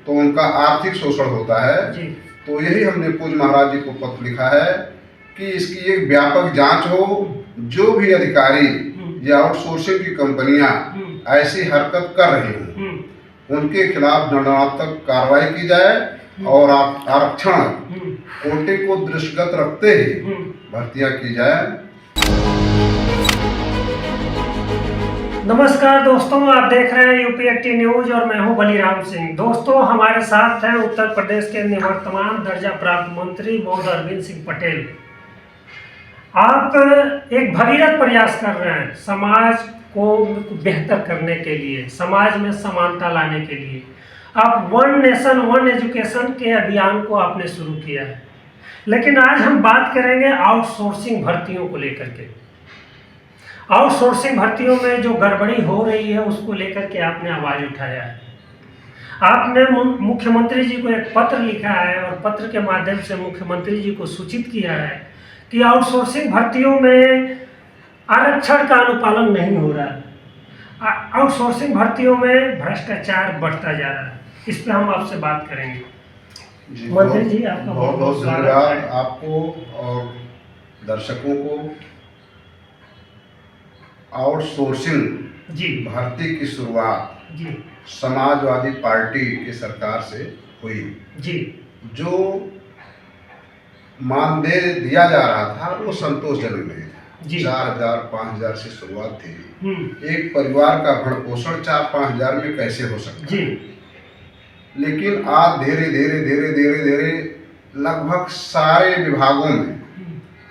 तो उनका आर्थिक शोषण होता है। तो यही हमने पूज्य महाराज जी को पत्र लिखा है कि इसकी एक व्यापक जांच हो। जो भी अधिकारी या आउटसोर्सिंग की कंपनियां ऐसी हरकत कर रही हैं उनके खिलाफ दंडात्मक कार्रवाई की जाए और आरक्षण कोटे को दृष्टिगत रखते ही भर्तियां की जाए। नमस्कार दोस्तों, आप देख रहे हैं यूपी 80 न्यूज और मैं हूं बलिराम सिंह। दोस्तों, हमारे साथ हैं उत्तर प्रदेश के निवर्तमान दर्जा प्राप्त मंत्री महोदय अरविंद सिंह पटेल। आप एक भगीरथ प्रयास कर रहे हैं समाज को बेहतर करने के लिए, समाज में समानता लाने के लिए। आप वन नेशन वन एजुकेशन के अभियान को आपने शुरू किया है, लेकिन आज हम बात करेंगे आउटसोर्सिंग भर्तियों को लेकर के। आउटसोर्सिंग भर्तियों में जो गड़बड़ी हो रही है उसको लेकर के आपने आवाज़ उठाया है। आपने मुख्यमंत्री जी को एक पत्र लिखा है और पत्र के माध्यम से मुख्यमंत्री जी को सूचित किया है कि आउटसोर्सिंग भर्तियों में आरक्षण का अनुपालन नहीं हो रहा है। आउटसोर्सिंग भर्तियों में भ्रष्टाचार बढ़ता जा रहा है। इस पर हम आपसे बात करेंगे। मंत्री जी, आपका बहुत बहुत धन्यवाद आपको और दर्शकों को। आउटसोर्सिंग भर्ती की शुरुआत समाजवादी पार्टी की सरकार से हुई। जो मानदेय दिया जा रहा था वो संतोषजनक नहीं था। 4,000 5,000 से शुरुआत थी। एक परिवार का भरण पोषण 4-5 हजार में कैसे हो सकता है। लेकिन आज धीरे धीरे धीरे धीरे धीरे लगभग सारे विभागों में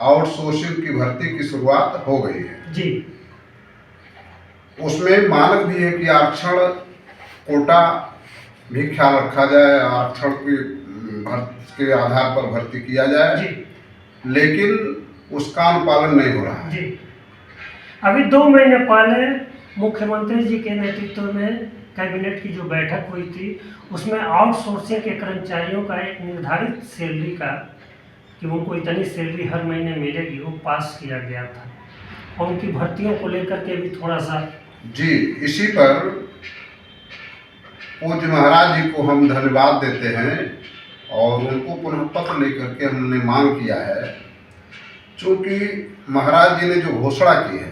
आउटसोर्सिंग की भर्ती की शुरुआत हो गई है। उसमें मानक भी है कि आरक्षण कोटा भी ख्याल रखा जाए, आरक्षण के आधार पर भर्ती किया जाए, लेकिन उसका अनुपालन नहीं हो रहा है। अभी 2 महीने पहले मुख्यमंत्री जी के नेतृत्व में कैबिनेट की जो बैठक हुई थी उसमें आउटसोर्सिंग के कर्मचारियों का एक निर्धारित सैलरी का कि उनको इतनी सैलरी हर महीने मिलेगी वो पास किया गया था, और उनकी भर्तियों को लेकर के भी थोड़ा सा इसी पर पूज्य महाराज जी को हम धन्यवाद देते हैं और उनको पुनः पत्र लेकर के हमने मांग किया है। चूँकि महाराज जी ने जो घोषणा की है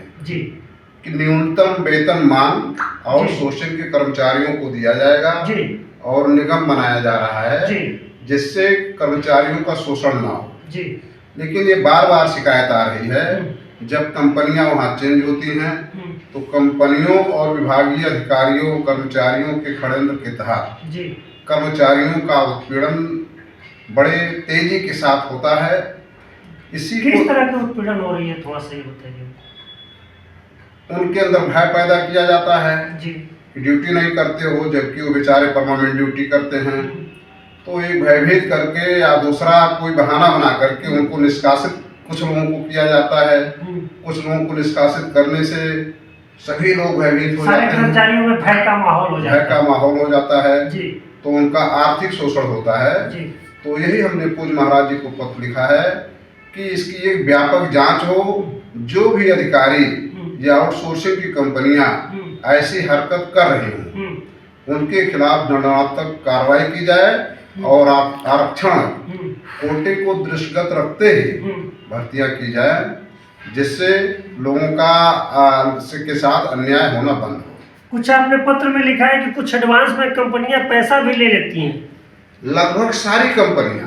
कि न्यूनतम वेतनमान आउटसोर्सिंग के कर्मचारियों को दिया जाएगा और निगम बनाया जा रहा है जिससे कर्मचारियों का शोषण ना हो। लेकिन ये बार बार शिकायत आ रही है, जब कंपनियां वहां चेंज होती हैं तो कंपनियों और विभागीय अधिकारियों कर्मचारियों के षड्यंत्र के तहत कर्मचारियों का उत्पीड़न बड़े तेजी के साथ होता है। इसी किस तरह के उत्पीड़न हो रही है, थोड़ा सा ये बताइए। उनके अंदर भय पैदा किया जाता है कि ड्यूटी नहीं करते हो, जबकि वो बेचारे परमानेंट ड्यूटी करते हैं। तो एक भयभीत करके या दूसरा कोई बहाना बना करके उनको निष्कासित कुछ लोगों को किया जाता है। कुछ लोगों को निष्कासित करने से सभी लोग भयभीत हो जाते हैं, कर्मचारियों में भय का माहौल हो जाता है। तो उनका आर्थिक शोषण होता है। तो यही हमने पूज्य महाराज जी को पत्र लिखा है कि इसकी एक व्यापक जांच हो। जो भी अधिकारी या आउटसोर्सिंग की कंपनियां ऐसी हरकत कर रही हैं उनके खिलाफ दंडात्मक कार्रवाई की जाए और आरक्षण कोटे को दृष्टिगत रखते ही भर्तियां की जाए, जिससे लोगों का के साथ अन्याय होना बंद हो। कुछ आपने पत्र में लिखा है कि कुछ एडवांस में कंपनियां पैसा भी ले लेती हैं। लगभग सारी कंपनियां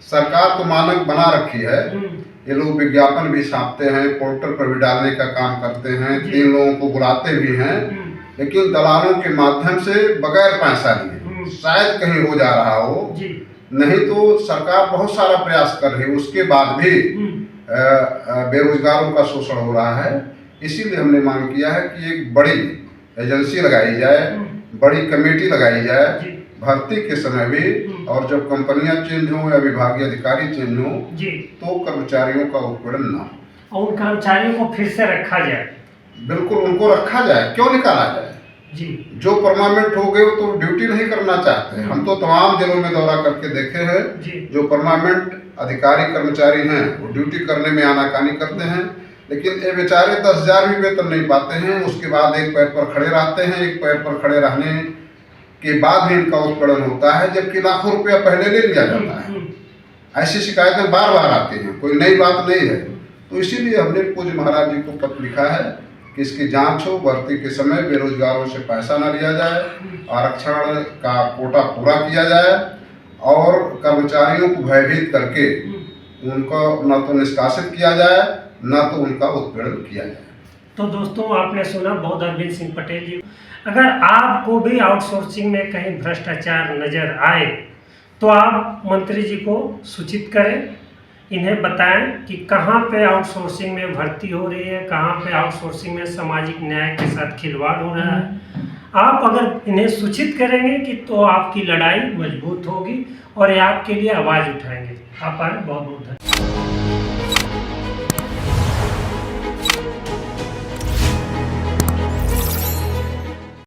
सरकार तो मानक बना रखी है। ये लोग विज्ञापन भी छापते हैं, पोर्टल पर भी डालने का काम करते हैं, 3 लोगों को बुलाते भी हैं, लेकिन दलालों के माध्यम से बगैर पैसा लिए शायद कहीं हो जा रहा हो। नहीं तो सरकार बहुत सारा प्रयास कर रही है, उसके बाद भी बेरोजगारों का शोषण हो रहा है। इसीलिए हमने मांग किया है कि एक बड़ी एजेंसी लगाई जाए, बड़ी कमेटी लगाई जाए भर्ती के समय भी, और जब कंपनियां चेंज हो या विभागीय अधिकारी चेंज हो तो कर्मचारियों का उत्पीड़न ना हो और उन कर्मचारियों को फिर से रखा जाए। बिल्कुल, उनको रखा जाए, क्यों निकाला जाए। जो परमानेंट हो गए तो ड्यूटी नहीं करना चाहते। हम तो तमाम जिलों में दौरा करके देखे हैं, जो परमानेंट अधिकारी कर्मचारी हैं वो ड्यूटी करने में आनाकानी करते हैं, लेकिन ये बेचारे 10,000 भी वेतन नहीं पाते हैं। उसके बाद एक पैर पर खड़े रहते हैं। एक पैर पर खड़े रहने के बाद भी इनका उत्पीड़न होता है, जबकि लाखों रुपया पहले ले लिया जाता है। ऐसी शिकायतें बार बार आती हैं, कोई नई बात नहीं है। तो इसीलिए हमने पूज्य महाराज जी को पत्र लिखा है कि इसकी जांच हो, भर्ती के समय बेरोजगारों से पैसा न लिया जाए, आरक्षण का कोटा पूरा किया जाए और कर्मचारियों को भयभीत करके उनको न तो निष्कासित किया जाए न तो उनका उत्पीड़न किया जाए। तो दोस्तों, आपने सुना बौद्ध अरविंद सिंह पटेल जी। अगर आपको भी आउटसोर्सिंग में कहीं भ्रष्टाचार नजर आए तो आप मंत्री जी को सूचित करें, इन्हें बताएं कि कहाँ पे आउटसोर्सिंग में भर्ती हो रही है, कहाँ पे आउटसोर्सिंग में सामाजिक न्याय के साथ खिलवाड़ हो रहा है। आप अगर इन्हें सूचित करेंगे कि तो आपकी लड़ाई मजबूत होगी और ये आपके लिए आवाज़ उठाएंगे। आप बहुत बहुत धन्यवाद।